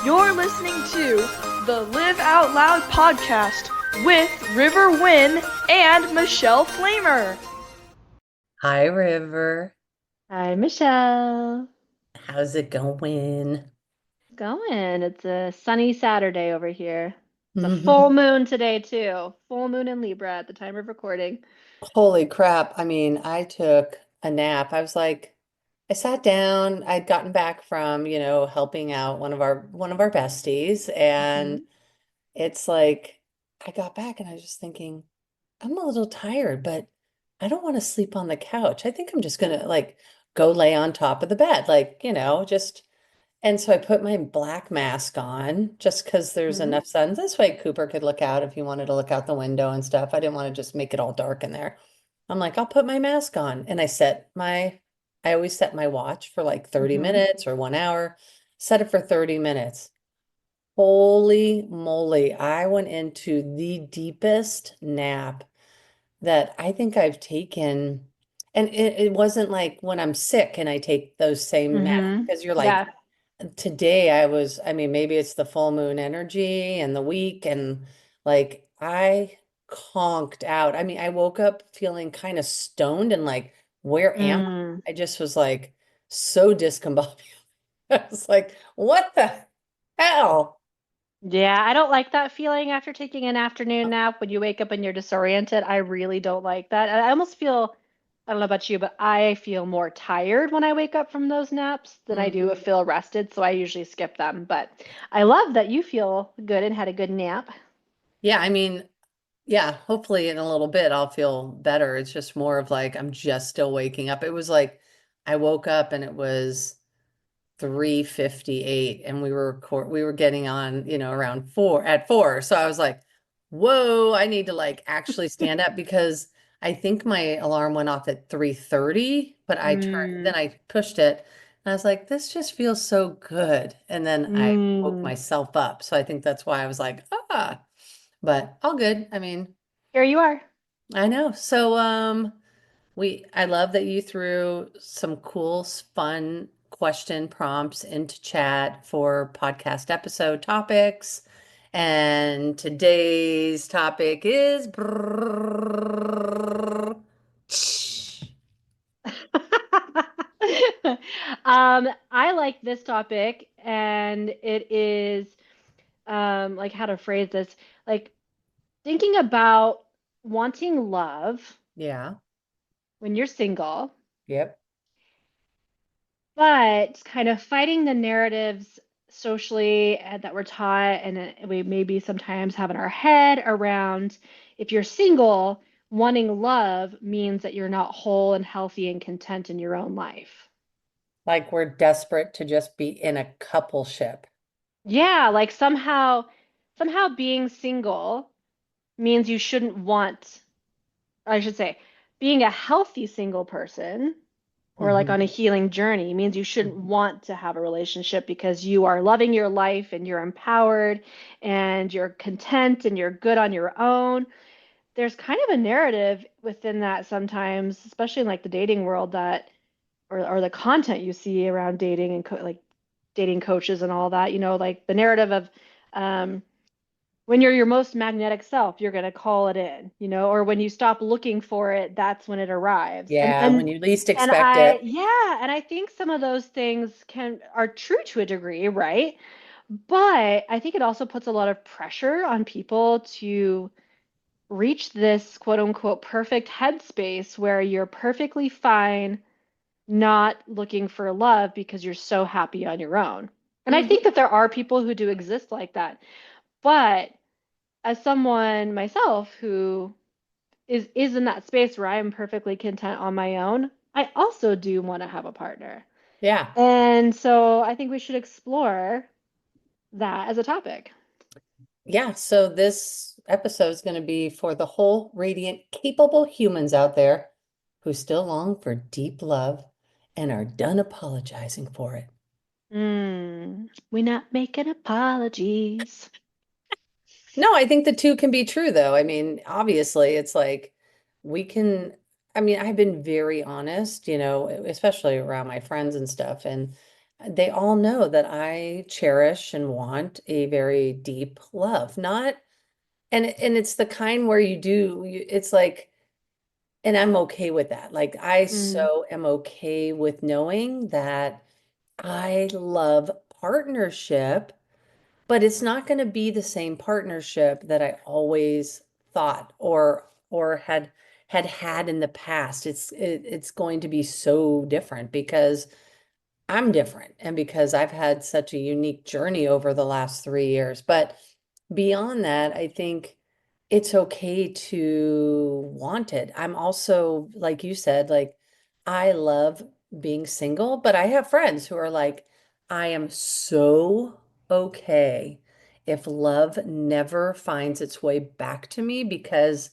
You're listening to the Live Out Loud podcast with River Wynn and Michelle Flamer. Hi, River. Hi, Michelle. How's it going? Going. It's a sunny Saturday over here. It's a full Mhm. moon today, too. Full moon in Libra at the time of recording. Holy crap. I mean, I took a nap. I sat down. I'd gotten back from, helping out one of our besties, and Hmm. it's like I got back and I was just thinking, I'm a little tired, but I don't want to sleep on the couch. I think I'm just gonna go lay on top of the bed, just. And so I put my black mask on just because there's Hmm. enough sun. This way Cooper could look out if he wanted to look out the window and stuff. I didn't want to just make it all dark in there. I'm like, I'll put my mask on. And I always set my watch for like 30 Hmm. minutes or 1 hour, set it for 30 minutes. Holy moly, I went into the deepest nap that I think I've taken. And it wasn't like when I'm sick and I take those same naps Hmm. because you're like, Yeah. today I mean, maybe it's the full moon energy and the week, and I conked out. I mean, I woke up feeling kind of stoned and like, where am Mm. I? I just was like so discombobulated. I was like, what the hell? Yeah, I don't like that feeling after taking an afternoon nap when you wake up and you're disoriented. I really don't like that. I almost feel, I don't know about you, but I feel more tired when I wake up from those naps than I do Mhm. feel rested, so I usually skip them. But I love that you feel good and had a good nap. Yeah, I mean, yeah, hopefully in a little bit I'll feel better. It's just more of like I'm just still waking up. It was like I woke up and it was 3:58 and we were getting on, around 4 at 4. So I was like, whoa, I need to like actually stand up because I think my alarm went off at 3:30, but Mm, then I pushed it and I was like, this just feels so good. And then I woke mm. myself up. So I think that's why I was like, but all good. I mean, Here you are. I know. So, I love that you threw some cool, fun question prompts into chat for podcast episode topics. And today's topic is I like this topic, and it is like how to phrase this, like thinking about wanting love yeah, when you're single, yep. but kind of fighting the narratives socially that we're taught and we maybe sometimes have in our head around if you're single, wanting love means that you're not whole and healthy and content in your own life. Like we're desperate to just be in a coupleship. Yeah, like somehow being single means you shouldn't want, I should say, being a healthy single person or like Hmm. on a healing journey means you shouldn't want to have a relationship because you are loving your life and you're empowered and you're content and you're good on your own. There's kind of a narrative within that sometimes, especially in like the dating world that or the content you see around dating and like dating coaches and all that, like the narrative of um, when you're your most magnetic self, you're going to call it in, or when you stop looking for it, that's when it arrives. And Yeah, when and you least and expect I, it. yeah, and I think some of those things can are true to a degree, right? But I think it also puts a lot of pressure on people to reach this quote unquote perfect headspace where you're perfectly fine not looking for love because you're so happy on your own. And I think Mhm. that there are people who do exist like that. But as someone myself who is in that space where I'm perfectly content on my own, I also do want to have a partner. Yeah. And so I think we should explore that as a topic. Yeah, so this episode is going to be for the whole radiant, capable humans out there who still long for deep love and are done apologizing for it. We're not making apologies. No, I think the two can be true, though. I mean, obviously, it's like we can. I mean, I've been very honest, especially around my friends and stuff. And they all know that I cherish and want a very deep love. Not, and it's the kind where it's like, and I'm okay with that. Like I Mm, so am okay with knowing that I love partnership, but it's not going to be the same partnership that I always thought or had in the past. It's going to be so different because I'm different and because I've had such a unique journey over the last 3 years. But beyond that, I think it's okay to want it. I'm also, like you said, like I love being single, but I have friends who are like, I am so okay if love never finds its way back to me because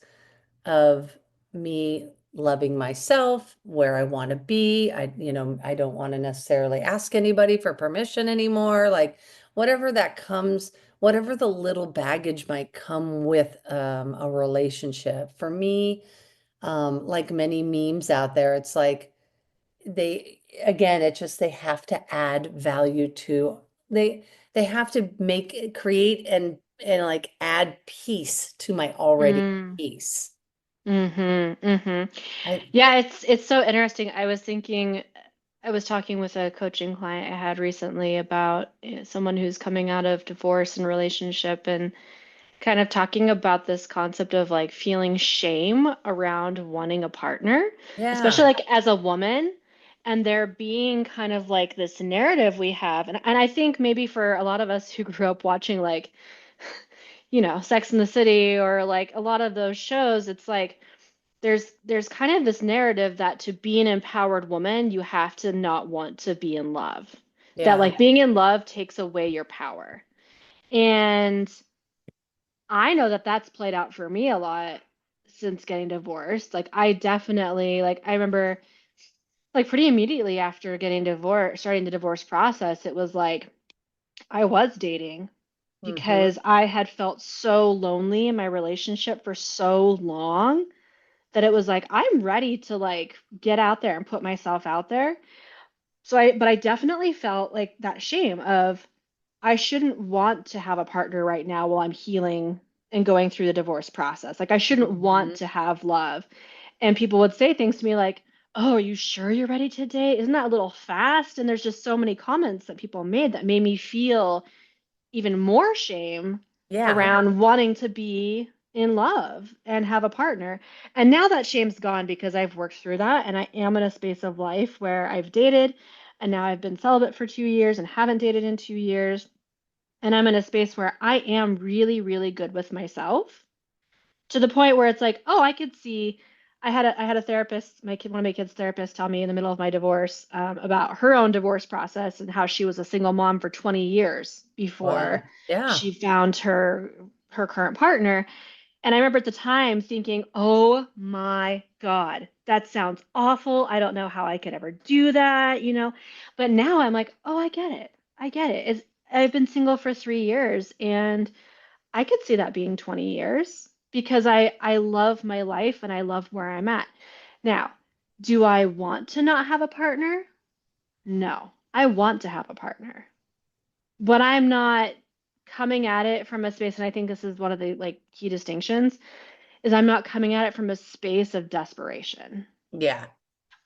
of me loving myself, where I want to be. I don't want to necessarily ask anybody for permission anymore. Like whatever that comes, whatever the little baggage might come with a relationship. For me, like many memes out there, it's like again, it's just they have to add value to they they have to create and like add peace to my already mm, peace. mm-hmm. I Yeah, it's so interesting. I was talking with a coaching client I had recently about someone who's coming out of divorce and relationship and kind of talking about this concept of like feeling shame around wanting a partner, especially Yeah, like as a woman, and there being kind of like this narrative we have. And I think maybe for a lot of us who grew up watching like, Sex in the City or like a lot of those shows, it's like there's kind of this narrative that to be an empowered woman, you have to not want to be in love. That yeah. like being in love takes away your power. And I know that that's played out for me a lot since getting divorced. Like I definitely like I remember like pretty immediately after getting divorced, starting the divorce process, it was like I was dating Hmm. because I had felt so lonely in my relationship for so long that it was like I'm ready to like get out there and put myself out there. But I definitely felt like that shame of I shouldn't want to have a partner right now while I'm healing and going through the divorce process. Like I shouldn't want Hmm. to have love. And people would say things to me like, "Oh, are you sure you're ready to date? Isn't that a little fast?" And there's just so many comments that people made that made me feel even more shame Yeah. around wanting to be in love and have a partner. And now that shame's gone because I've worked through that and I am in a space of life where I've dated and now I've been celibate for 2 years and haven't dated in 2 years. And I'm in a space where I am really, really good with myself to the point where it's like, oh, I could see. I had a therapist, one of my kids' therapists, tell me in the middle of my divorce about her own divorce process and how she was a single mom for 20 years before Wow. Yeah. she found her current partner. And I remember at the time thinking, oh my God, that sounds awful. I don't know how I could ever do that. But now I'm like, oh, I get it. I get it. I've been single for 3 years and I could see that being 20 years because I love my life and I love where I'm at. Now, do I want to not have a partner? No. I want to have a partner. But I'm not coming at it from a space, and I think this is one of the like key distinctions, is I'm not coming at it from a space of desperation Yeah.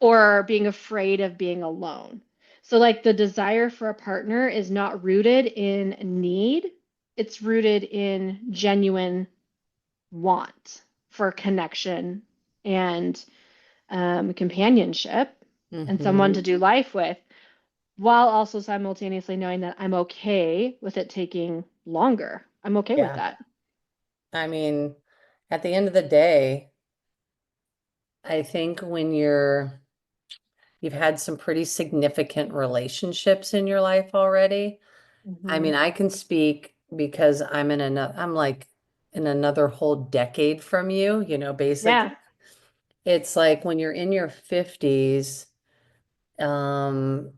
or being afraid of being alone. So like the desire for a partner is not rooted in need, it's rooted in genuine want for connection and companionship and someone Hmm. to do life with, while also simultaneously knowing that I'm okay with it taking longer. I'm okay with Yeah. that. I mean, at the end of the day, I think when you've had some pretty significant relationships in your life already. I Hmm. mean, I can speak because I'm like in another whole decade from you, basically. Yeah. It's like when you're in your 50s, um,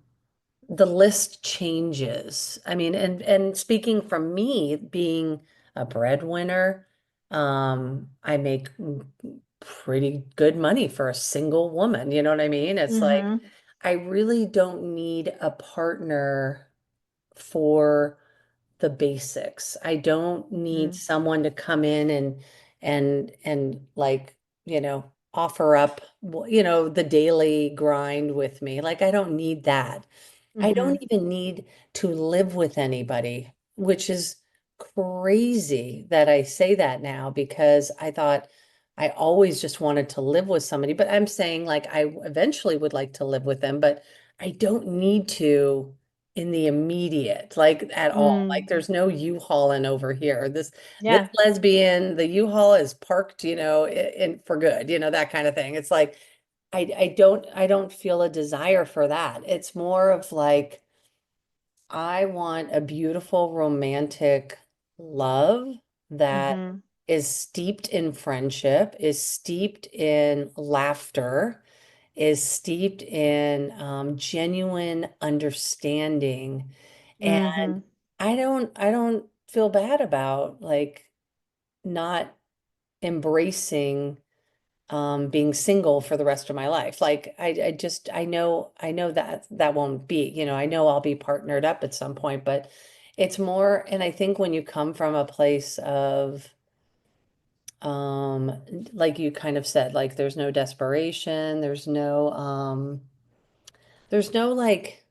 the list changes. I mean, and speaking from me being a breadwinner, I make pretty good money for a single woman. You know what I mean? It's like Hmm. I really don't need a partner for the basics. I don't need Mm-hmm. someone to come in and like, offer up, the daily grind with me. Like I don't need that. I Mm-hmm. don't even need to live with anybody, which is crazy that I say that now because I thought I always just wanted to live with somebody. But I'm saying like I eventually would like to live with them, but I don't need to in the immediate, like at all. Like Mm. there's no U-Hauling over here. This Yeah. lesbian, the U-Haul is parked, in for good, that kind of thing. It's like I don't feel a desire for that. It's more of like I want a beautiful romantic love that Mm-hmm. is steeped in friendship, is steeped in laughter, is steeped in genuine understanding. Mm-hmm. And I don't feel bad about like not embracing being single for the rest of my life. Like I know that that won't be, I know I'll be partnered up at some point, but it's more, and I think when you come from a place of like you kind of said, like there's no desperation, there's no like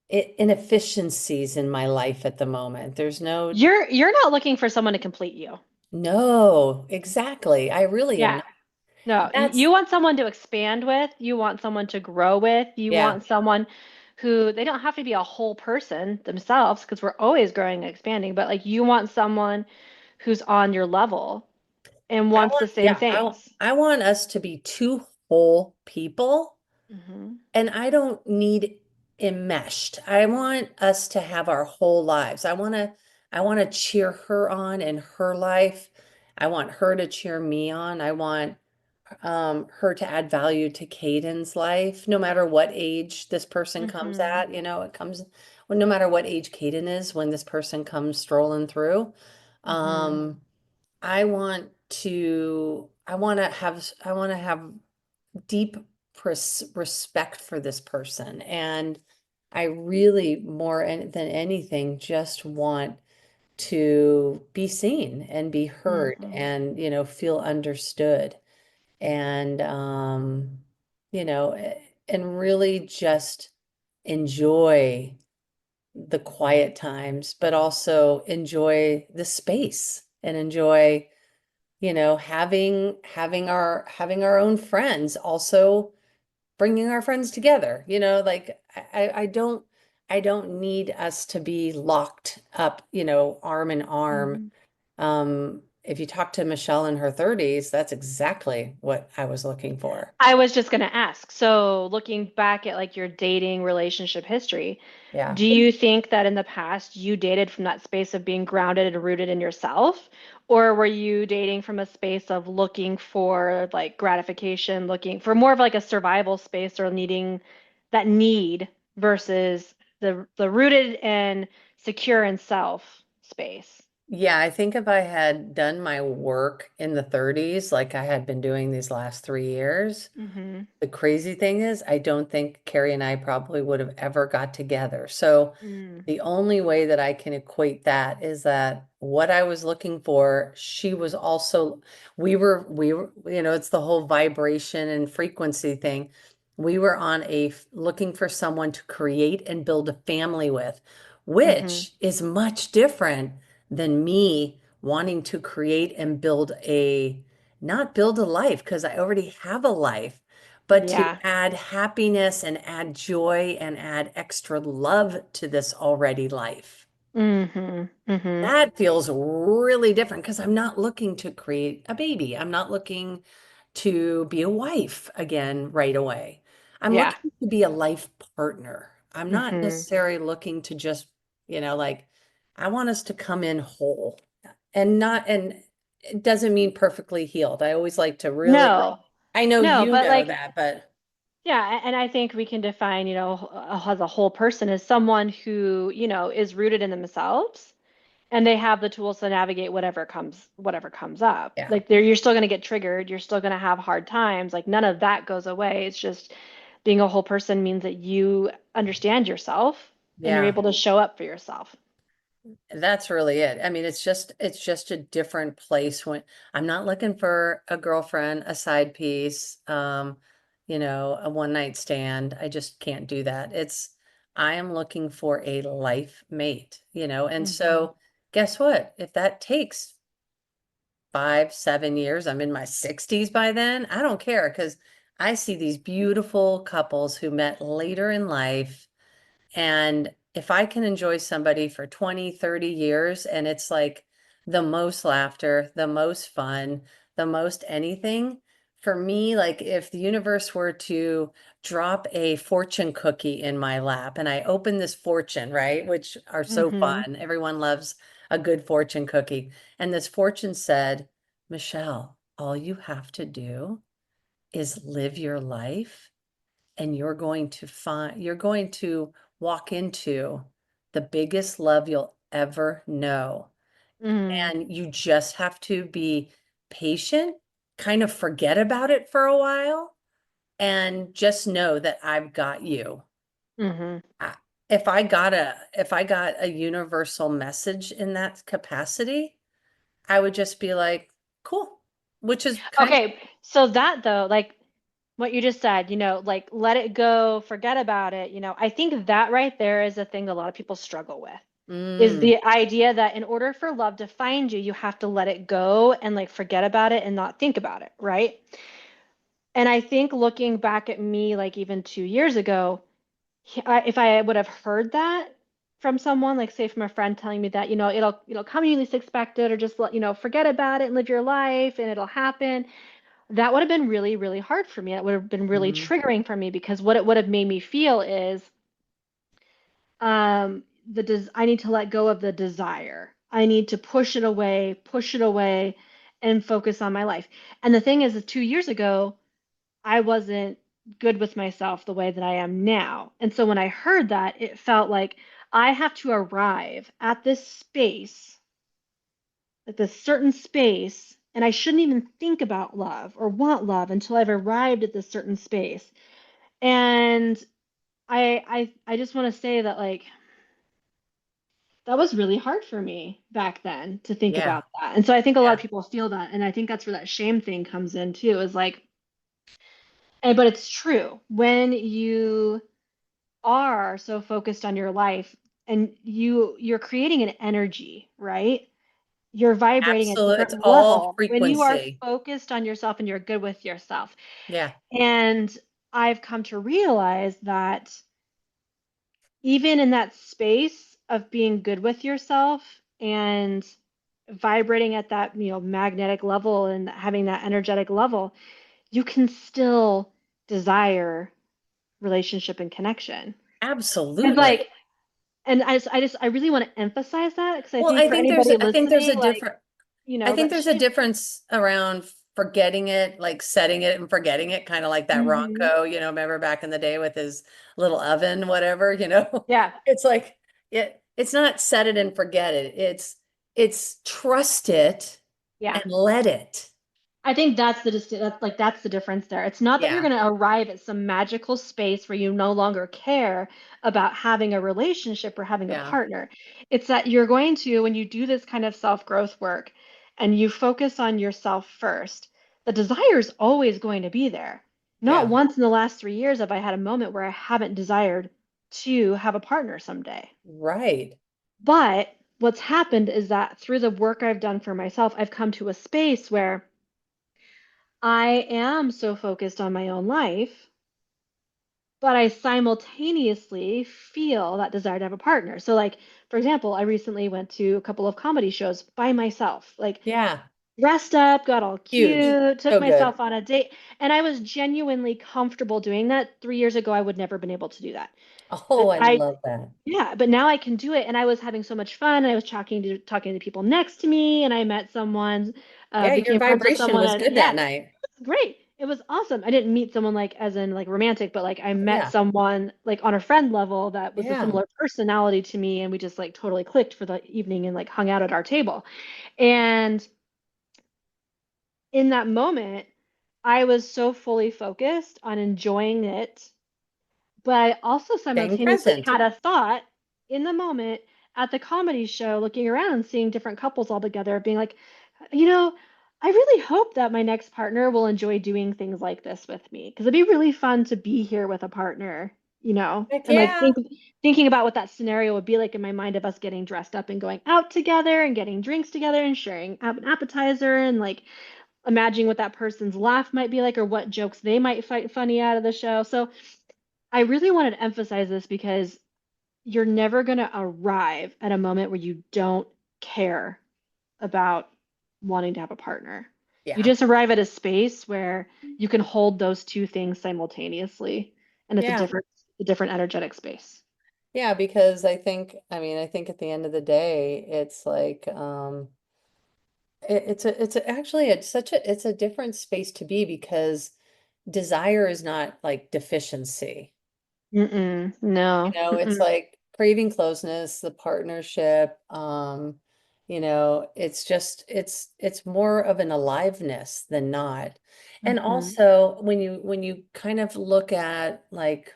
inefficiencies in my life at the moment. There's no You're not looking for someone to complete you. no, exactly. I really am Yeah. not. No, That's you want someone to expand with, you want someone to grow with, you yeah. want someone who they don't have to be a whole person themselves because we're always growing and expanding, but like you want someone who's on your level and I wants the want, same yeah, things. I want us to be two whole people, Hmm. and I don't need enmeshed. I want us to have our whole lives. I want to cheer her on in her life. I want her to cheer me on. I want her to add value to Caden's life, no matter what age this person comes Hmm. at, it comes well, no matter what age Caden is when this person comes strolling through. Hmm. Um, I want to have deep respect for this person. And I really, than anything, just want to be seen and be heard Hmm. and, feel understood. And, you know, eh, and really just enjoy the quiet times, but also enjoy the space and enjoy having our own friends, also bringing our friends together, like I don't need us to be locked up, arm in arm. Hmm. If you talk to Michelle in her 30s, that's exactly what I was looking for. I was just going to ask. So, looking back at like your dating relationship history, Yeah. do you think that in the past you dated from that space of being grounded and rooted in yourself? Or were you dating from a space of looking for like gratification, looking for more of like a survival space or needing that need versus the rooted and secure in self space? Yeah, I think if I had done my work in the 30s, like I had been doing these last 3 years, Mm-hmm. the crazy thing is, I don't think Carrie and I probably would have ever got together. So Mm. the only way that I can equate that is that what I was looking for, she was also, we were, it's the whole vibration and frequency thing. We were looking for someone to create and build a family with, Mm-hmm. which is much different than me wanting to create and not build a life because I already have a life, but to Yeah. add happiness and add joy and add extra love to this already life. Mm-hmm. Mm-hmm. That feels really different because I'm not looking to create a baby. I'm not looking to be a wife again right away. I'm Yeah. looking to be a life partner. I'm not Mm-hmm. necessarily looking to just, like, I want us to come in whole and it doesn't mean perfectly healed. I always like to really, No, I know no, you but know like, that, but yeah, and I think we can define, as a whole person as someone who, is rooted in themselves and they have the tools to navigate whatever comes up. yeah. Like you're still going to get triggered, you're still going to have hard times. Like none of that goes away. It's just being a whole person means that you understand yourself and you're Yeah. able to show up for yourself. That's really it. I mean, it's just a different place when I'm not looking for a girlfriend, a side piece, a one night stand. I just can't do that. I am looking for a life mate, and Hmm. so guess what? If that takes 5, 7 years, I'm in my 60s by then, I don't care because I see these beautiful couples who met later in life and if I can enjoy somebody for 20, 30 years and it's like the most laughter, the most fun, the most anything, for me, like if the universe were to drop a fortune cookie in my lap and I open this fortune, right, which are so Hmm. fun. Everyone loves a good fortune cookie. And this fortune said, Michelle, all you have to do is live your life and you're going to walk into the biggest love you'll ever know. Hmm. And you just have to be patient, kind of forget about it for a while, and just know that I've got you. Hmm. I- if I got a universal message in that capacity, I would just be like, cool, which is kind of Okay, so that though, like what you just said, like let it go, forget about it, I think that right there is a thing a lot of people struggle with. Is mm, the idea that in order for love to find you, you have to let it go and like forget about it and not think about it, right? And I think looking back at me, like even 2 years ago, if I would have heard that from someone, like say from a friend telling me that, it'll come when you least expect it, or just let, forget about it and live your life and it'll happen. That would have been really, really hard for me. It would have been really mm, triggering for me because what it would have made me feel is I need to let go of the desire. I need to push it away, and focus on my life. And the thing is, that 2 years ago, I wasn't good with myself the way that I am now. And so when I heard that, it felt like I have to arrive at this space, at this certain space, and I shouldn't even think about love or want love until I've arrived at this certain space. And I just want to say that like that was really hard for me back then to think yeah, about that. And so I think a lot of yeah, people feel that. And I think that's where that shame thing comes in too, is like, but it's true. When you are so focused on your life and you're creating an energy, right? You're vibrating at a absolutely. It's different all level when you are frequency. focused on yourself and you're good with yourself. Yeah, And I've come to realize that even in that space of being good with yourself and vibrating at that magnetic level and having that energetic level, you can still desire relationship and connection. And absolutely. like, and I really want to emphasize that because I Well, think for anybody I think there's listening, a like, different I think that there's a shame. difference around forgetting it, like setting it and forgetting it, kind of like that Hmm. Ronco, remember back in the day with his little oven, whatever. Yeah. It's like it's not set it and forget it. It's trust it Yeah. and let it. I think that's the difference there. It's not that you're Yeah, going to arrive at some magical space where you no longer care about having a relationship or having a yeah, partner. It's that you're going to, when you do this kind of self-growth work and you focus on yourself first, the desire is always going to be there. Not yeah. once in the last 3 years have I had a moment where I haven't desired to have a partner someday. Right. But what's happened is that through the work I've done for myself, I've come to a space where I am so focused on my own life, but I simultaneously feel that desire to have a partner. So, like, for example, I recently went to a couple of comedy shows by myself, like, Yeah. dressed up, got all Huge. cute, took So good. myself on a date, and I was genuinely comfortable doing that. 3 years ago, I would never been able to do that. Oh, But I love that. yeah, but now I can do it, and I was having so much fun. I was talking to people next to me, and I met someone, Yeah, your became friends with vibration someone, was and good yeah, that night. great. It was awesome. I didn't meet someone like as in like romantic, but like I met Yeah. someone like on a friend level that was a Yeah. similar personality to me, and we just like totally clicked for the evening and like hung out at our table. And in that moment, I was so fully focused on enjoying it But I also Staying simultaneously present. had a thought in the moment at the comedy show, looking around and seeing different couples all together, being like, you know, I really hope that my next partner will enjoy doing things like this with me because it'd be really fun to be here with a partner, Heck and like yeah. thinking about what that scenario would be like in my mind of us getting dressed up and going out together and getting drinks together and sharing an appetizer and like imagining what that person's laugh might be like or what jokes they might find funny out of the show. So I really wanted to emphasize this because you're never going to arrive at a moment where you don't care about wanting to have a partner. You Yeah. just arrive at a space where you can hold those two things simultaneously, and it's Yeah. a different energetic space. Yeah, because I think at the end of the day, it's like, actually, it's a different space to be because desire is not like deficiency. Mm-mm, no. It's Mm-mm, like craving closeness, the partnership, it's just it's more of an aliveness than not. And mm-hmm. also when you kind of look at like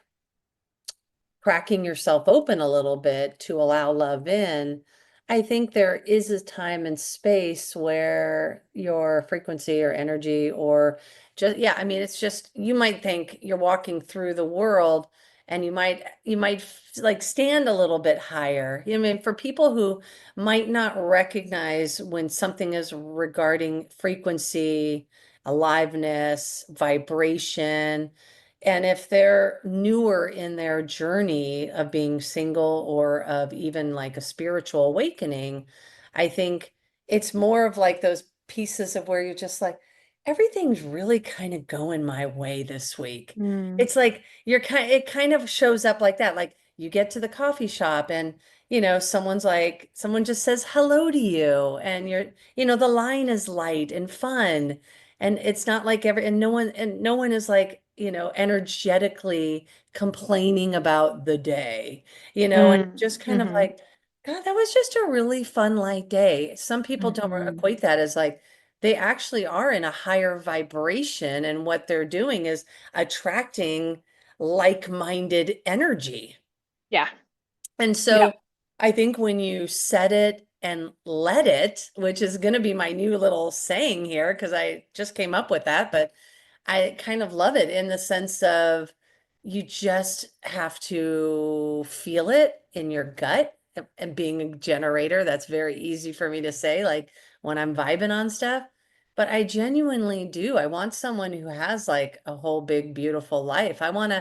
cracking yourself open a little bit to allow love in, I think there is a time and space where your frequency or energy or just, yeah, I mean, it's just, you might think you're walking through the world and you might like stand a little bit higher. I mean, for people who might not recognize when something is regarding frequency, aliveness, vibration, and if they're newer in their journey of being single or of even like a spiritual awakening, I think it's more of like those pieces of where you're just like, everything's really kind of going my way this week. Mm, It's like it kind of shows up like that. Like you get to the coffee shop and someone just says hello to you and the line is light and fun. And it's not like and no one is like, energetically complaining about the day, and just kind of mm-hmm, like, God, that was just a really fun light day. Some people don't mm-hmm. equate that as like they actually are in a higher vibration, and what they're doing is attracting like-minded energy. Yeah. And Yeah. so I think when you set it and let it, which is going to be my new little saying here, because I just came up with that, but I kind of love it in the sense of you just have to feel it in your gut. And being a generator, that's very easy for me to say, like when I'm vibing on stuff. But I genuinely do. I want someone who has like a whole big, beautiful life. I want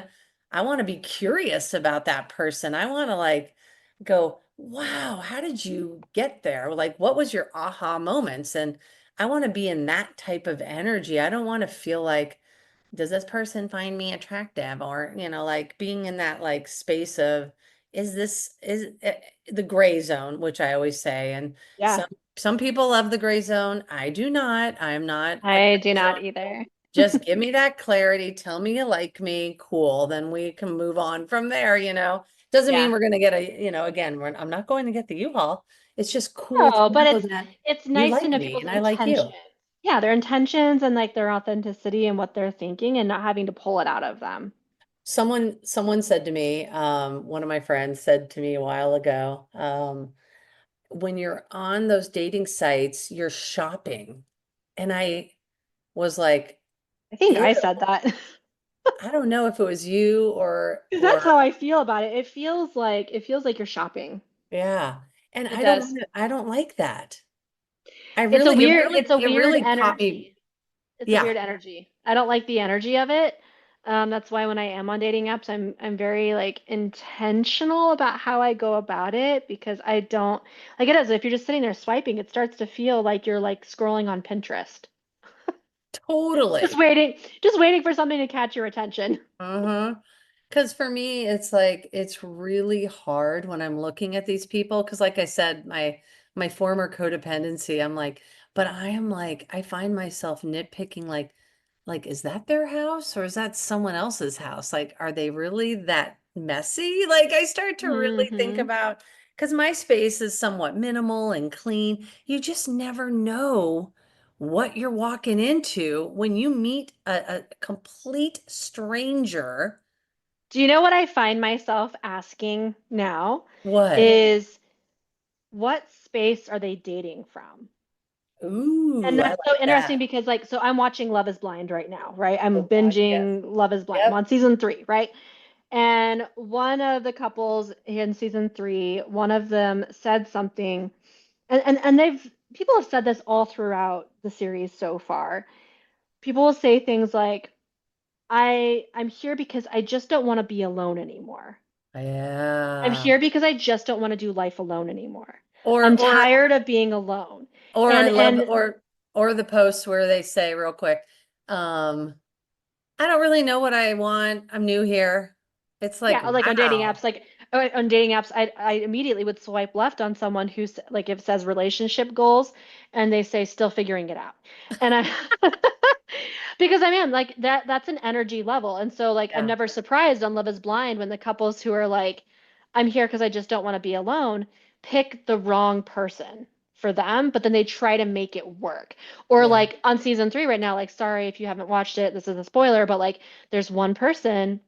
to be curious about that person. I want to like go, wow, how did you get there? Like, what was your aha moments? And I want to be in that type of energy. I don't want to feel like, does this person find me attractive? Or, like being in that like space of, is the gray zone, which I always say. And Yeah. some people love the gray zone. I do not. I'm not a I do gray zone. not either. Just give me that clarity. Tell me you like me. Cool. Then we can move on from there. Doesn't mean Yeah. we're going to get again, I'm not going to get the U-Haul. It's just cool to No, but know that it's you nice to like know me people's and I like intentions. you. Yeah, their intentions and like their authenticity and what they're thinking and not having to pull it out of them. Someone said to me, one of my friends said to me a while ago, when you're on those dating sites, you're shopping. And I was like, I think ew, I said that. I don't know if it was you Because that's or how I feel about it. It feels like you're shopping. yeah. And It does. I don't like that. It's a It weird really caught me. energy. It's a Yeah, weird energy. I don't like the energy of it. That's why when I am on dating apps, I'm very like intentional about how I go about it because I don't like it is if you're just sitting there swiping, it starts to feel like you're like scrolling on Pinterest. Just totally. waiting, just waiting for something to catch your attention. Uh-huh. Because for me, it's like it's really hard when I'm looking at these people. Because like I said, my former codependency, I'm like, but I am like, I find myself nitpicking like, is that their house or is that someone else's house? Like, are they really that messy? Like I start to really think Hmm. about because my space is somewhat minimal and clean. You just never know what you're walking into when you meet a complete stranger Do you know what I find myself asking now What? is what space are they dating from? And Ooh, I that's so like interesting that. because like so I'm watching Love is Blind right now, right? I'm Oh God, yes. binging Love is Blind. I'm Yep. on season 3, right? And one of the couples in season 3, one of them said something and they've people have said this all throughout the series so far. People will say things like I'm here because I just don't want to be alone anymore. I'm Yeah. here because I just don't want to do life alone anymore. Or I'm or tired of being alone. or I And love and or the posts where they say real quick, um, I don't really know what I want. I'm new here. It's like, yeah, like on dating apps, wow. like on dating apps, I immediately would swipe left on someone who's like if it says relationship goals and they say still figuring it out. And I because I mean like that's an energy level. And so like I'm Yeah, never surprised on Love is Blind when the couples who are like, I'm here because I just don't want to be alone, pick the wrong person for them, but then they try to make it work. Or yeah, like on season 3 right now, like sorry if you haven't watched it, this is a spoiler, but like there's one person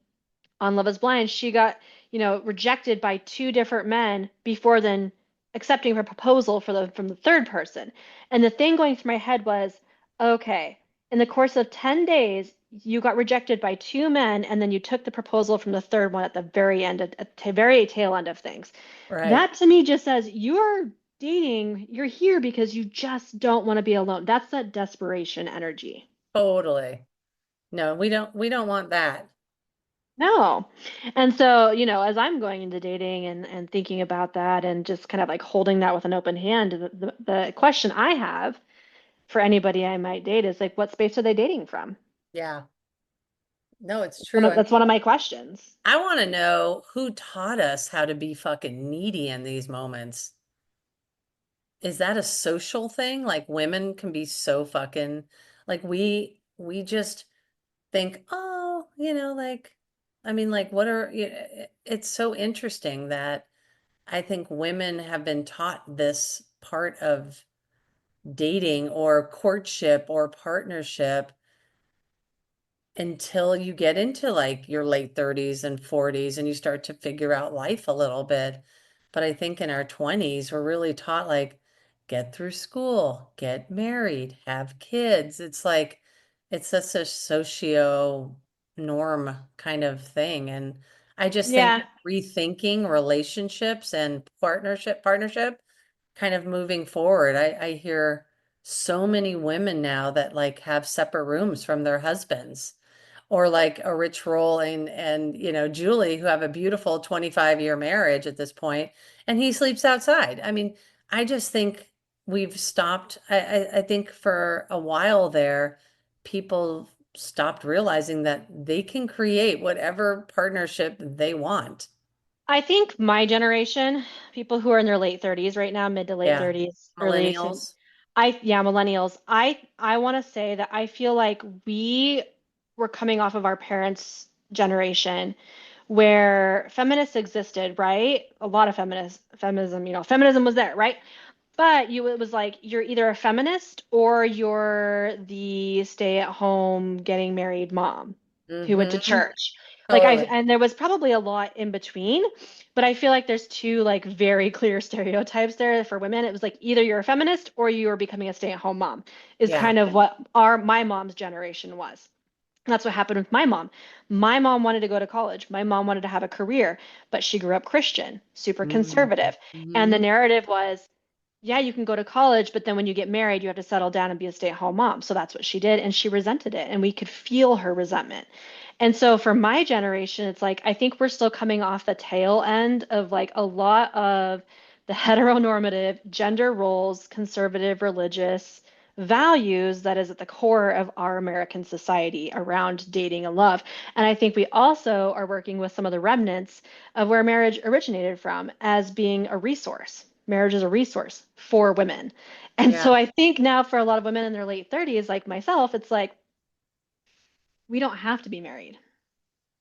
on Love is Blind, she got, rejected by two different men before then accepting her proposal from the third person. And the thing going through my head was, okay, in the course of 10 days, you got rejected by two men, and then you took the proposal from the third one at the very end, at the very tail end of things. right. That to me just says you're dating, you're here because you just don't want to be alone. That's that desperation energy. Totally. No, we don't want that. No. And so, as I'm going into dating and thinking about that and just kind of like holding that with an open hand, the question I have for anybody I might date is like, what space are they dating from? Yeah. No, it's true. I That's mean, one of my questions. I want to know who taught us how to be fucking needy in these moments. Is that a social thing? Like women can be so fucking like we just think, oh, like I mean, like what are it's so interesting that I think women have been taught this part of dating or courtship or partnership until you get into like your late 30s and 40s and you start to figure out life a little bit. But I think in our 20s, we're really taught like get through school, get married, have kids. It's like it's such a socio norm kind of thing. And I just think Yeah. rethinking relationships and partnership kind of moving forward. I hear so many women now that like have separate rooms from their husbands or like a Rich Roll and Julie who have a beautiful 25-year marriage at this point and he sleeps outside. I mean, I just think we've stopped. I think for a while there, people stopped realizing that they can create whatever partnership they want. I think my generation, people who are in their late 30s right now, mid to late Yeah. 30s, early to Millennials. yeah, millennials. I want to say that I feel like we were coming off of our parents' generation where feminists existed, right? A lot of feminism, feminism was there, right? But it was like you're either a feminist or you're the stay-at-home getting married mom who went to Mm-hmm. church. Totally. And there was probably a lot in between, but I feel like there's two like very clear stereotypes there for women. It was like either you're a feminist or you are becoming a stay-at-home mom is Yeah. kind of what my mom's generation was. That's what happened with my mom. My mom wanted to go to college. My mom wanted to have a career, but she grew up Christian, super conservative. And the Mm-hmm. narrative was, yeah, you can go to college, but then when you get married, you have to settle down and be a stay-at-home mom. So that's what she did, and she resented it, and we could feel her resentment. And so for my generation, it's like I think we're still coming off the tail end of like a lot of the heteronormative gender roles, conservative religious values that is at the core of our American society around dating and love. And I think we also are working with some of the remnants of where marriage originated from as being a resource. Marriage is a resource for women. And Yeah. so I think now for a lot of women in their late 30s, like myself, it's like we don't have to be married.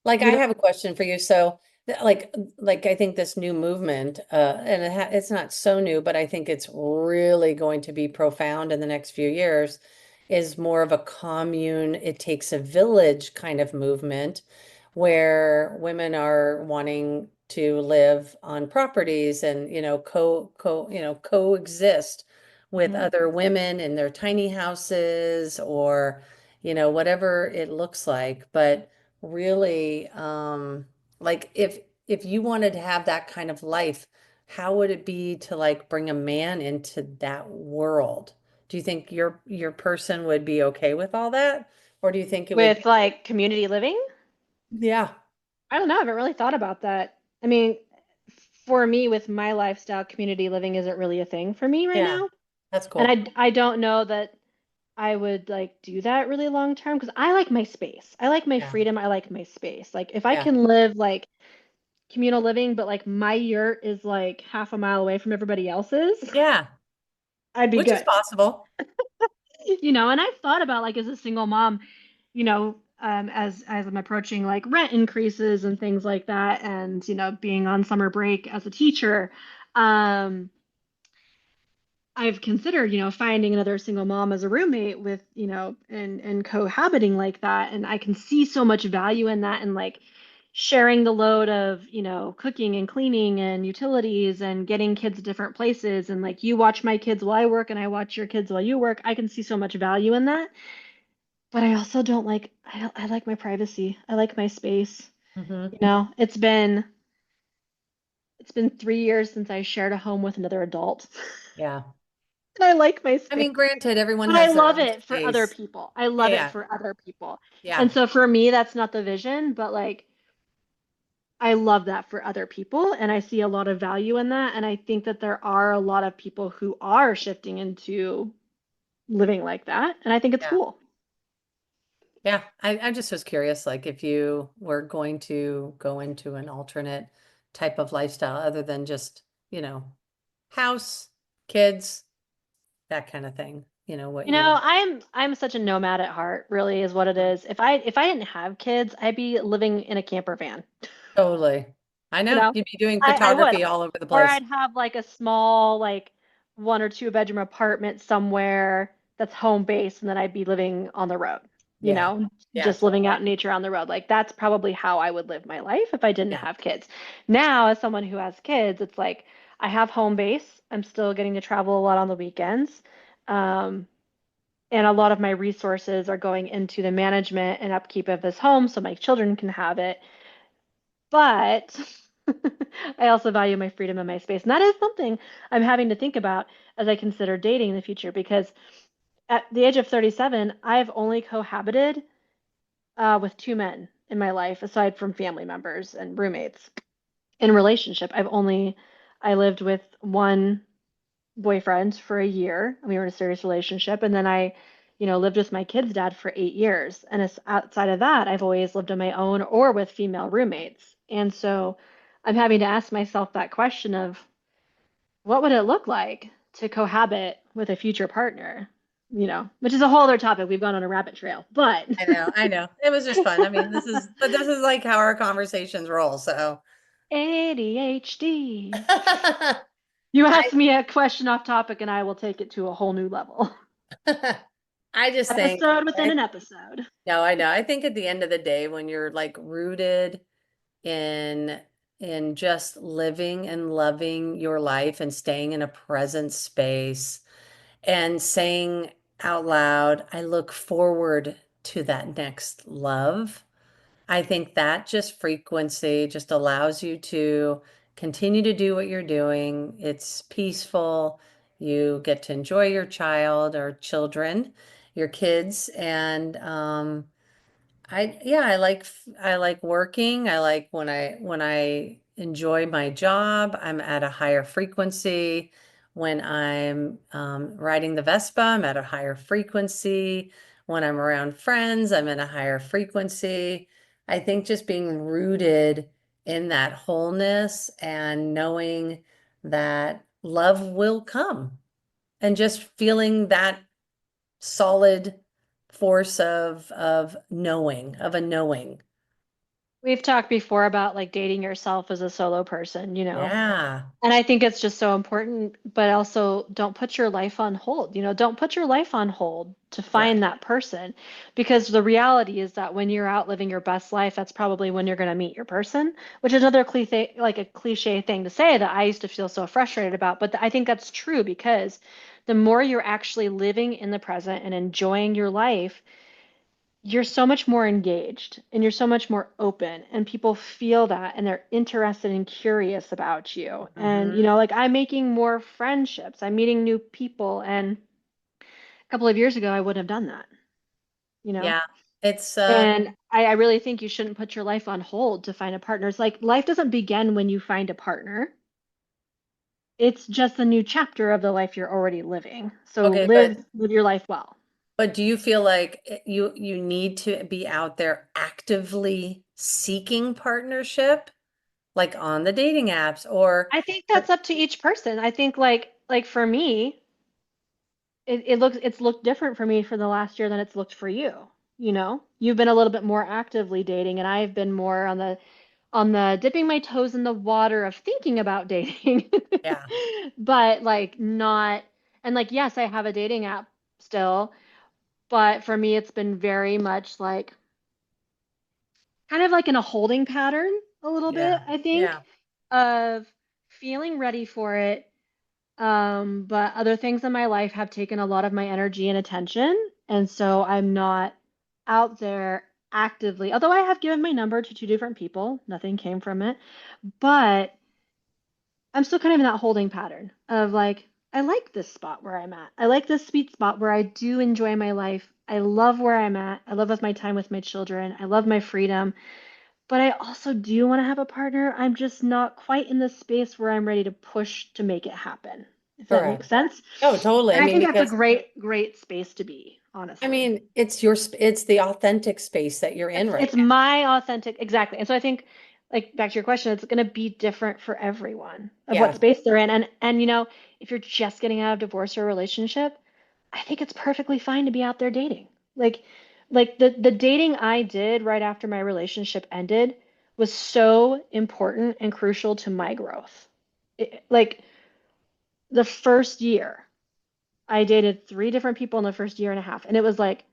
Like I We don't. have a question for you. So, like I think this new movement, and it's not so new, but I think it's really going to be profound in the next few years, is more of a commune, it takes a village kind of movement, where women are wanting to live on properties and, coexist with Mhm. other women in their tiny houses or, whatever it looks like. But really, like if you wanted to have that kind of life, how would it be to like bring a man into that world? Do you think your person would be okay with all that? Or do you think it would With like community living? yeah. I don't know. I haven't really thought about that. I mean, for me, with my lifestyle, community living isn't really a thing for me right Yeah. now. That's And cool. I don't know that I would like do that really long term because I like my space. I like my Yeah. freedom. I like my space. Like if I Yeah. can live like communal living, but like my yurt is like half a mile away from everybody else's, Yeah. I'd be Which is good. possible. And I've thought about like as a single mom, as I'm approaching like rent increases and things like that, and being on summer break as a teacher, um, I've considered, finding another single mom as a roommate with, and cohabiting like that. And I can see so much value in that and like sharing the load of, cooking and cleaning and utilities and getting kids different places. And like you watch my kids while I work and I watch your kids while you work. I can see so much value in that. But I also don't like, I like my privacy. I like my space. Hmm. It's been 3 years since I shared a home with another adult. Yeah. And I like my I space. mean, granted, everyone But I has their love own it for other space. people. I Yeah. love it Yeah. for other people. And Yeah. so for me, that's not the vision, but like I love that for other people. And I see a lot of value in that. And I think that there are a lot of people who are shifting into living like that. And I think it's Yeah. cool. Yeah. I just was curious, like if you were going to go into an alternate type of lifestyle other than just, house, kids, that kind of thing, what you would. I'm such a nomad at heart, really is what it Mhm. is. If I didn't have kids, I'd be living in a camper van. Totally. I You know. know, You'd be doing I would. photography all over the Or place. I'd have like a small, like 1 or 2 bedroom apartment somewhere that's home based, and then I'd be living on the road, Yeah. Yeah, just living totally. out in nature on the road. Like that's probably how I would live my life if I didn't Yeah. have kids. Now, as someone who has kids, it's like I have home base. I'm still getting to travel a lot on the weekends. Um, and a lot of my resources are going into the management and upkeep of this home so my children can have it. But I also value my freedom and my space. And that is something I'm having to think about as I consider dating in the future because at the age of 37, I've only cohabited with 2 men in my life, aside from family members and roommates. In relationship, I lived with one boyfriend for a year. We were in a serious relationship. And then I, lived with my kid's dad for 8 years. And as, outside of that, I've always lived on my own or with female roommates. And so I'm having to ask myself that question of what would it look like to cohabit with a future partner? Which is a whole other topic. We've gone on a rabbit trail, but I know, I know. It was just fun. I mean, this is like how our conversations roll. So ADHD. I You ask me a question off topic and I will take it to a whole new level. I just think Episode within an episode. no, I know. I think at the end of the day, when you're like rooted in just living and loving your life and staying in a present space and saying out loud, I look forward to that next love. I think that just frequency just allows you to continue to do what you're doing. It's peaceful. You get to enjoy your child or children, your kids, and I like working. I like when I enjoy my job, I'm at a higher frequency. When I'm riding the Vespa, I'm at a higher frequency. When I'm around friends, I'm in a higher frequency. I think just being rooted in that wholeness and knowing that love will come and just feeling that solid force of knowing, of a knowing. We've talked before about like dating yourself as a solo person, you know. Yeah. And I think it's just so important, but also don't put your life on hold. You know, don't put your life on hold to Yeah. find that person because the reality is that when you're out living your best life, that's probably when you're going to meet your person, which is another cliche, like a cliche thing to say that I used to feel so frustrated about. But I think that's true because the more you're actually living in the present and enjoying your life, you're so much more engaged and you're so much more open and people feel that and they're interested and curious about you and you Hmm. know like I'm making more friendships, I'm meeting new people, and a couple of years ago I wouldn't have done that, you know. Yeah. It's And I really think you shouldn't put your life on hold to find a partner. It's like life doesn't begin when you find a partner, it's just a new chapter of the life you're already living, so okay, live your life well. but do you feel like you need to be out there actively seeking partnership, like on the dating apps or I think that's up to each person. I think like for me, it's looked different for me for the last year than it's looked for you. You know, you've been a little bit more actively dating, and I've been more on the dipping my toes in the water of thinking about dating. yeah. But like not, and like yes, I have a dating app still, but for me it's been very much like kind of like in a holding pattern a little bit, Yeah. I think, Yeah. of feeling ready for it. But other things in my life have taken a lot of my energy and attention. And so I'm not out there actively, although I have given my number to two different people, nothing came from it. But I'm still kind of in that holding pattern of like, I like this spot where I'm at. I like this sweet spot where I do enjoy my life. I love where I'm at. I love with my time with my children. I love my freedom. But I also do want to have a partner. I'm just not quite in the space where I'm ready to push to make it happen, if that Correct. makes sense. Oh, totally. I And I mean, think that's a because great space to be, I honestly. mean, it's it's the authentic space that you're in right It's my authentic, exactly. And so I think, like back to your question, it's going to be different for everyone of what now. space they're in. And you know, if you're just getting out of divorce or relationship, I think it's perfectly fine to be out there dating. Like like the dating I did right after my relationship ended was so important and crucial to my growth. Like the first year, I dated three different people in the first year and a half, and it was like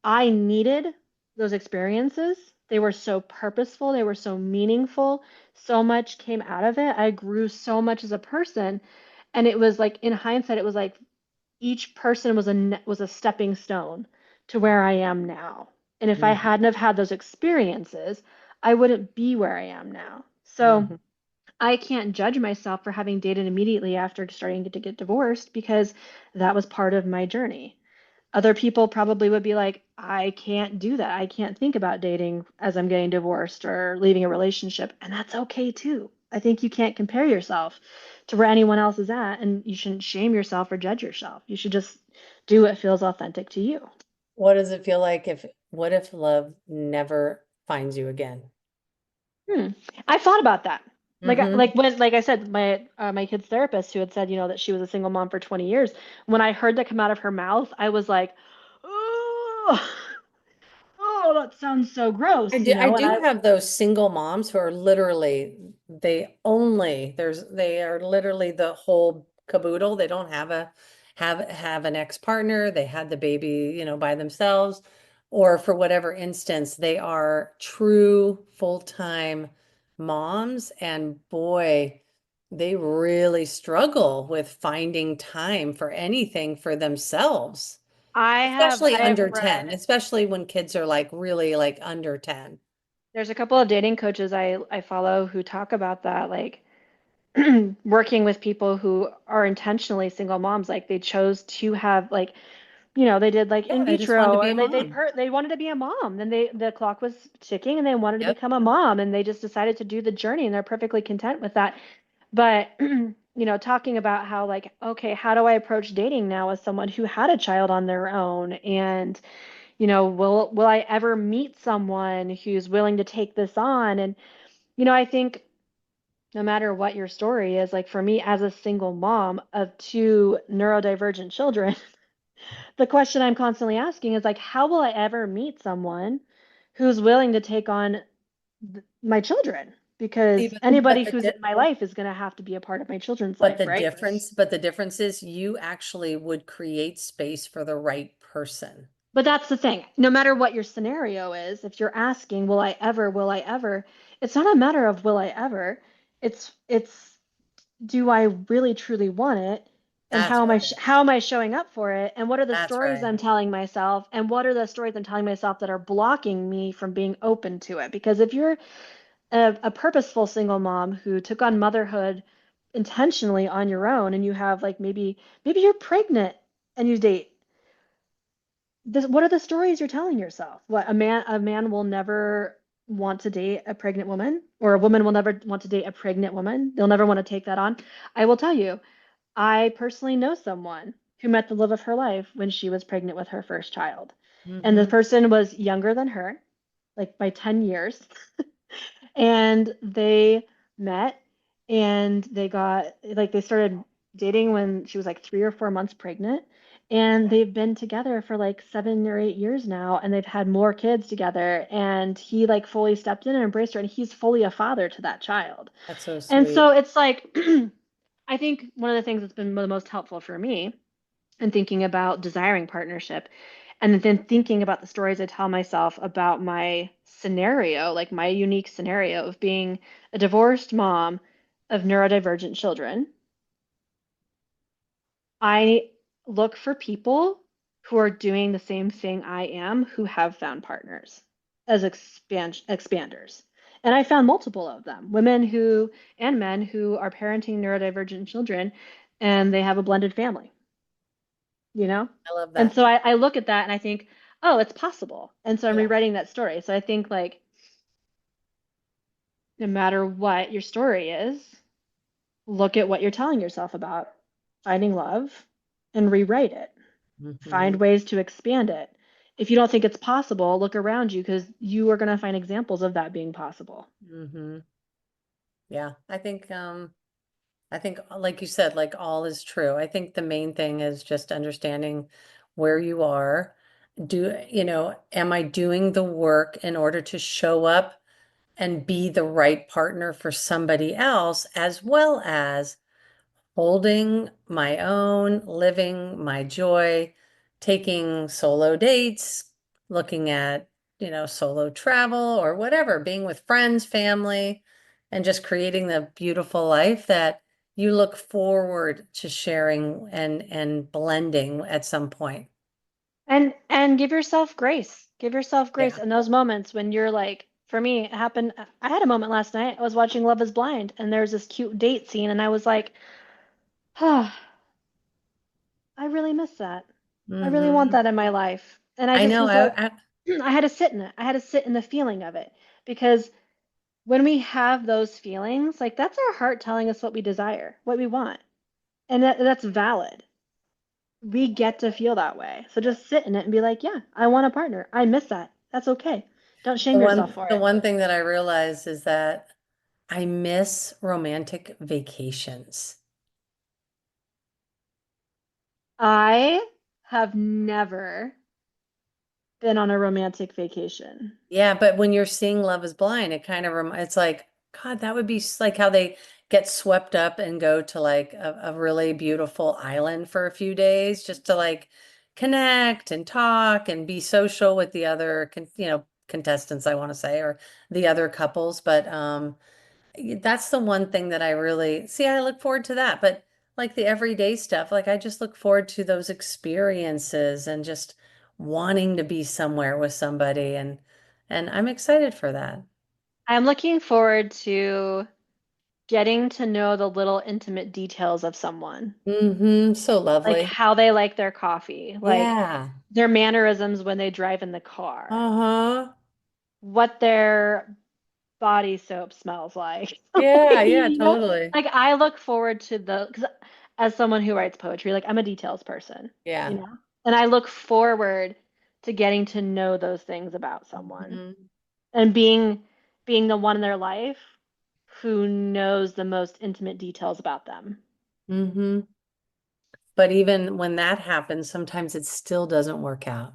I needed those experiences. They were so purposeful, they were so meaningful. So much came out of it. I grew so much as a person, and it was like in hindsight, it was like each person was a stepping stone to where I am now. And if I Yeah. hadn't have had those experiences, I wouldn't be where I am now. So Hmm. I can't judge myself for having dated immediately after starting to get divorced because that was part of my journey. Other people probably would be like, I can't do that. I can't think about dating as I'm getting divorced or leaving a relationship. And that's okay too. I think you can't compare yourself to where anyone else is at, and you shouldn't shame yourself or judge yourself. You should just do what feels authentic to you. What does it feel like what if love never finds you again? Hmm. I've thought about that. Hmm. Like I said, my kid's therapist who had said, you know, that she was a single mom for 20 years. When I heard that come out of her mouth, I was like, oh, oh, that sounds so gross, you I know. And do I have those single moms who are literally they are literally the whole caboodle. They don't have have an ex-partner. They had the baby, by themselves, or for whatever instance, they are true full-time moms, and boy, they really struggle with finding time for anything for themselves. Especially I have under read 10, especially when kids are like really like under 10. there's a couple of dating coaches I follow who talk about that, like working with people who are intentionally single moms, like they chose to have like, you know, they did like Yeah, in I just wanted to vitro be or a mom. they wanted to be a mom. Then the clock was ticking and they wanted to Yep. become a mom and they just decided to do the journey and they're perfectly content with that. But you know, talking about how like, okay, how do I approach dating now as someone who had a child on their own? And you know, will I ever meet someone who's willing to take this on? And you know, I think no matter what your story is, like for me as a single mom of two neurodivergent children, the question I'm constantly asking is like, how will I ever meet someone who's willing to take on my children, because See, anybody who's in my life is going to have to be a part of my children's but life, right? the difference is you actually would create space for the right person. But that's the thing. No matter what your scenario is, if you're asking, will I ever, it's not a matter of will I ever. It's do I really truly want it? And That's right. how am I showing up for it? And what are the That's stories right. I'm telling myself? And what are the stories I'm telling myself that are blocking me from being open to it? Because if you're a purposeful single mom who took on motherhood intentionally on your own, and you have like maybe you're pregnant and you date this, what are the stories you're telling yourself? What, a man will never want to date a pregnant woman, or a woman will never want to date a pregnant woman. They'll never want to take that on. I will tell you, I personally know someone who met the love of her life when she was pregnant with her first child. And the Mm-hmm. person was younger than her, like by 10 years. And they met, and they started dating when she was like 3 or 4 months pregnant. And they've been together for like 7 or 8 years now, and they've had more kids together. And he like fully stepped in and embraced her, and he's fully a father to that child. That's so And sweet. so it's like, I think one of the things that's been the most helpful for me and thinking about desiring partnership, and then thinking about the stories I tell myself about my scenario, like my unique scenario of being a divorced mom of neurodivergent children. I look for people who are doing the same thing I am, who have found partners as expanders. And I found multiple of them, women who and men who are parenting neurodivergent children, and they have a blended family, you know? I love And that. so I look at that and I think, oh, it's possible. And so I'm Yeah. rewriting that story. So I think like no matter what your story is, look at what you're telling yourself about finding love and rewrite it. Mm-hmm. Find ways to expand it. If you don't think it's possible, look around you, because you are going to find examples of that being possible. Mm-hmm. Yeah. I think like you said, like all is true. I think the main thing is just understanding where you are. Am I doing the work in order to show up and be the right partner for somebody else, as well as holding my own, living my joy, taking solo dates, looking at, solo travel or whatever, being with friends, family, and just creating the beautiful life that you look forward to sharing and blending at some point. And give yourself grace. Give yourself grace Yeah. in those moments when you're like, for me, it happened. I had a moment last night. I was watching Love is Blind, and there's this cute date scene, and I was like, oh, I really miss that. I really want Mm-hmm. that in my life. And I I just know. was like, I I had to sit in it. I had to sit in the feeling of it, because when we have those feelings, like that's our heart telling us what we desire, what we want. And that's valid. We get to feel that way. So just sit in it and be like, yeah, I want a partner. I miss that. That's okay. Don't the shame yourself one for the it. one thing that I realized is that I miss romantic vacations. I have never been on a romantic vacation. Yeah, but when you're seeing Love is Blind, it kind of it's like, God, that would be like how they get swept up and go to like a really beautiful island for a few days just to like connect and talk and be social with the other, contestants, I want to say, or the other couples. But that's the one thing that I really see. I look forward to that, but like the everyday stuff, like I just look forward to those experiences and just wanting to be somewhere with somebody and I'm excited for that. I'm looking forward to getting to know the little intimate details of someone, Mm-hmm. So like lovely. how they like their coffee, like Yeah. their mannerisms when they drive in the car, Uh-huh. what their body soap smells like. Yeah, yeah, You know, totally. like I look forward to because as someone who writes poetry, like I'm a details person, you Yeah. know, and I look forward to getting to know those things about someone, Mm-hmm. and being the one in their life who knows the most intimate details about them. Mm-hmm. But even when that happens, sometimes it still doesn't work out.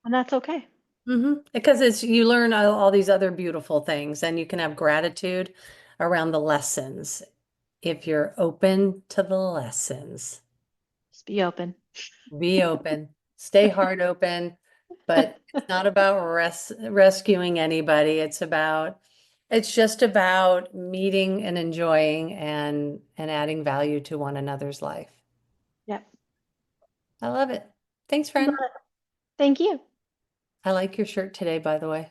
And that's okay. Because you learn all these other beautiful things, and you can have gratitude around the lessons if you're open to the lessons. Just be open. Be open, stay heart open, but it's not about rescuing anybody. It's just about meeting and enjoying and adding value to one another's life. Yep. I love it. Thanks, Love friend. it. Thank you. I like your shirt today, by the way.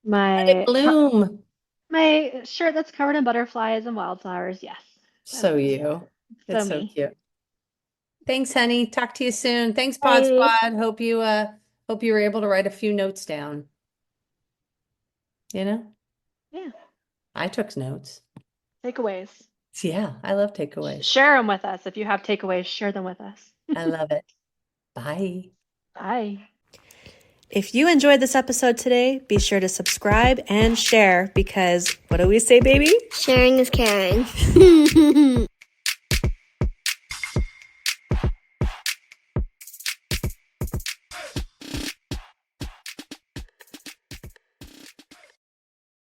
Let it My bloom. my shirt that's covered in butterflies and wildflowers. Yes. So you. So It's so me. cute. Thanks, honey. Talk to you soon. Thanks, Pod Bye. Squad. Hope you were able to write a few notes down. You know, Yeah. I took notes. Takeaways. Yeah, I love takeaways. Share them with us. If you have takeaways, share them with us. I love it. Bye. Bye. If you enjoyed this episode today, be sure to subscribe and share because what do we say, baby? Sharing is caring.